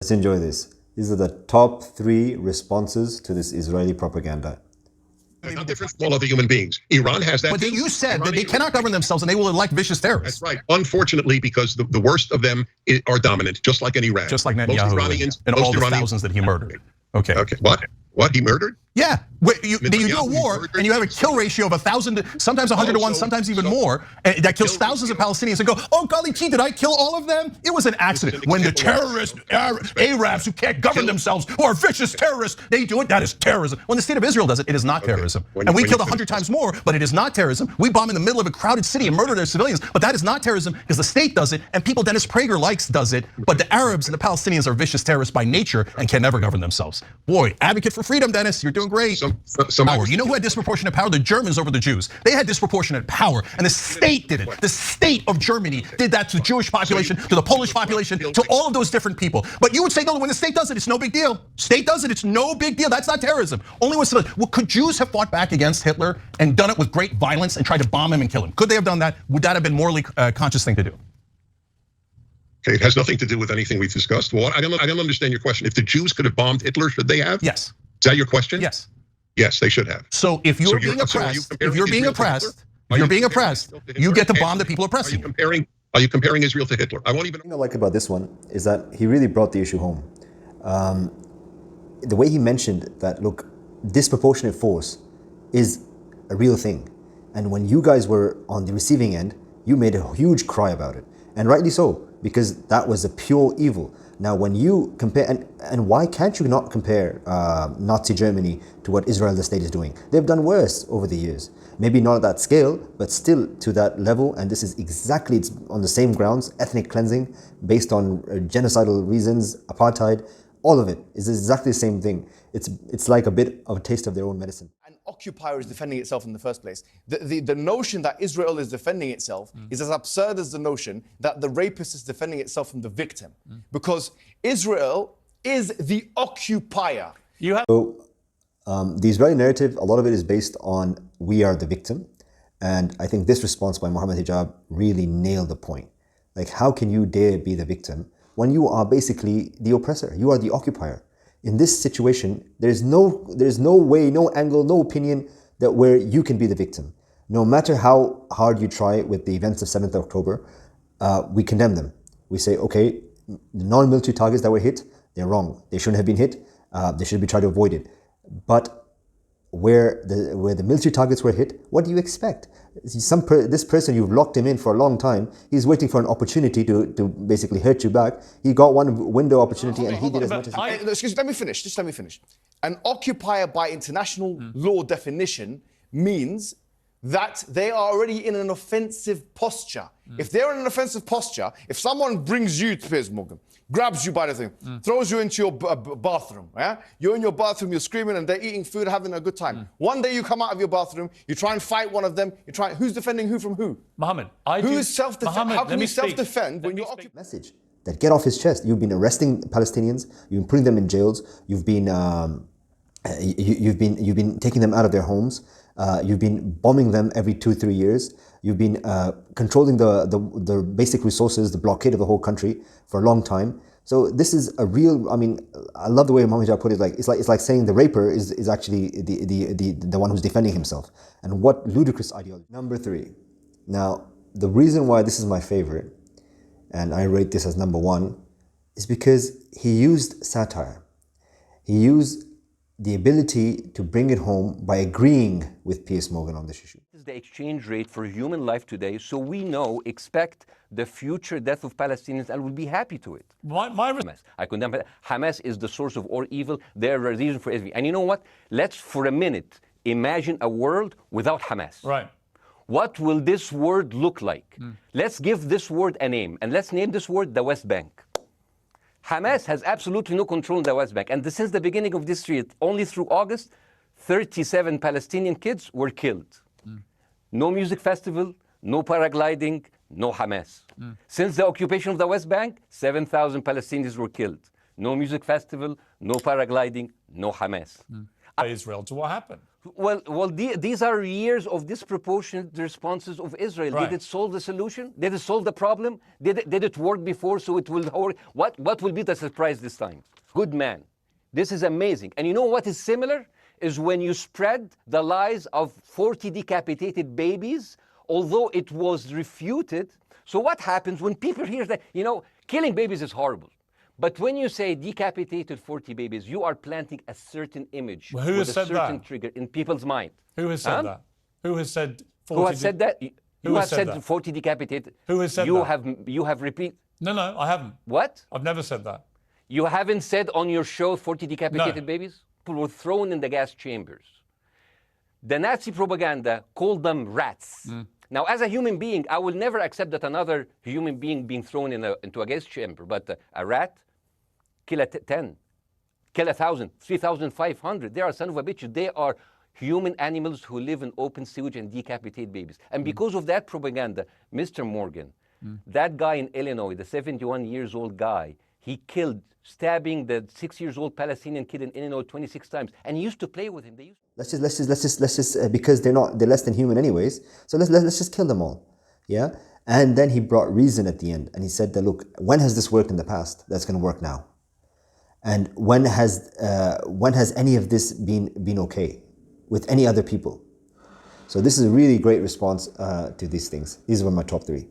Let's enjoy this. These are the top 3 responses to this Israeli propaganda. It's not different from all other human beings. Iran has that. But you said that they cannot govern themselves and they will elect vicious terrorists. That's right. Unfortunately, because the worst of them are dominant, just like in Iran. Just like Netanyahu and all the thousands that he murdered. Okay. Okay. What? He murdered? Yeah. You do a war and you have a kill ratio of 1,000, sometimes 100 to 1, sometimes even more. And that kills thousands of Palestinians and go, oh, golly gee, did I kill all of them? It was an accident. When the terrorists, Arabs who can't govern themselves, who are vicious terrorists, they do it, that is terrorism. When the state of Israel does it, it is not terrorism. And we killed 100 times more, but it is not terrorism. We bomb in the middle of a crowded city and murder their civilians, but that is not terrorism because the state does it and people Dennis Prager likes does it. But the Arabs and the Palestinians are vicious terrorists by nature and can never govern themselves. Boy, advocate for freedom, Dennis, you're doing great. Power. You know who had disproportionate power? The Germans over the Jews. They had disproportionate power, and the state did it. The state of Germany did that to the Jewish population, to the Polish population, to all of those different people. But you would say, no, when the state does it, it's no big deal. State does it, it's no big deal. That's not terrorism. Only when civilians. Well, could Jews have fought back against Hitler and done it with great violence and tried to bomb him and kill him? Could they have done that? Would that have been morally conscious thing to do? Okay, it has nothing to do with anything we've discussed. Well, I don't understand your question. If the Jews could have bombed Hitler, should they have? Yes. Is that your question? Yes. Yes, they should have. So if you're being oppressed, you get to bomb the people oppressing you. Are you comparing Israel to Hitler? I won't even. The thing I like about this one is that he really brought the issue home. The way he mentioned that, look, disproportionate force is a real thing. And when you guys were on the receiving end, you made a huge cry about it. And rightly so, because that was a pure evil. Now, when you compare, and why can't you not compare Nazi Germany to what Israel, the state, is doing? They've done worse over the years. Maybe not at that scale, but still to that level. And this is exactly, it's on the same grounds, ethnic cleansing, based on genocidal reasons, apartheid, all of it is exactly the same thing. It's like a bit of a taste of their own medicine. An occupier is defending itself in the first place. The notion that Israel is defending itself is as absurd as the notion that the rapist is defending itself from the victim. Because Israel is the occupier. So the Israeli narrative, a lot of it is based on we are the victim. And I think this response by Mohammed Hijab really nailed the point. Like, how can you dare be the victim when you are basically the oppressor? You are the occupier. In this situation, there's no way, no angle, no opinion that where you can be the victim. No matter how hard you try with the events of 7th October, we condemn them. We say, okay, the non-military targets that were hit, they're wrong. They shouldn't have been hit. They should be tried to avoid it. But where the military targets were hit, what do you expect? This person, you've locked him in for a long time. He's waiting for an opportunity to basically hurt you back. He got one window opportunity and he did as much as he could. Excuse me, let me finish. Just let me finish. An occupier by international law definition means that they are already in an offensive posture. If they're in an offensive posture, if someone brings you to Piers Morgan, grabs you by the thing, throws you into your bathroom, yeah? You're in your bathroom, you're screaming and they're eating food, having a good time. One day you come out of your bathroom, you try and fight one of them, who's defending who from who? Mohammed, How can you self-defend when you're occupied? Message that get off his chest. You've been arresting Palestinians, you've been putting them in jails, you've been taking them out of their homes, you've been bombing them every 2-3 years. You've been controlling the basic resources, the blockade of the whole country for a long time. So this is a real. I mean, I love the way Mohammed Hijab put it. It's like saying the raper is actually the one who's defending himself. And what ludicrous ideology. Number 3. Now, the reason why this is my favorite, and I rate this as number 1, is because he used satire. He used the ability to bring it home by agreeing with Piers Morgan on this issue. This is the exchange rate for human life today, so we expect the future death of Palestinians and will be happy to it. I condemn Hamas is the source of all evil. They're a reason for everything. And you know what? Let's for a minute imagine a world without Hamas. Right. What will this world look like? Let's give this word a name, and let's name this word the West Bank. Hamas has absolutely no control in the West Bank. And since the beginning of this year, only through August, 37 Palestinian kids were killed. No music festival, no paragliding, no Hamas. Since the occupation of the West Bank, 7,000 Palestinians were killed. No music festival, no paragliding, no Hamas. Israel to what happened? Well, these are years of disproportionate responses of Israel. Right. Did it solve the solution? Did it solve the problem? Did it work before, so it will work? What will be the surprise this time? Good man. This is amazing. And you know what is similar? Is when you spread the lies of 40 decapitated babies, although it was refuted. So what happens when people hear that, killing babies is horrible. But when you say decapitated 40 babies, you are planting a certain image Well, who has with a said certain that? trigger in people's mind. Who has said Huh? that? Who has said 40? Who has said that? Who You has have said said that? 40 decapitated. Who has said you that? You have repeat. No, I haven't. What? I've never said that. You haven't said on your show 40 decapitated No. babies? People were thrown in the gas chambers. The Nazi propaganda called them rats. Now, as a human being, I will never accept that another human being being thrown into a gas chamber. But a rat, kill 10, kill 1,000, 3,500. They are son of a bitch. They are human animals who live in open sewage and decapitate babies. And because of that propaganda, Mr. Morgan, that guy in Illinois, the 71 years old guy, he killed, stabbing the 6-year-old Palestinian kid in Illinois 26 times. And he used to play with him. Let's just because they're less than human anyways. So let's just kill them all, yeah. And then he brought reason at the end, and he said that, look, when has this worked in the past? That's going to work now. And when has any of this been okay with any other people? So this is a really great response to these things. These were my top 3.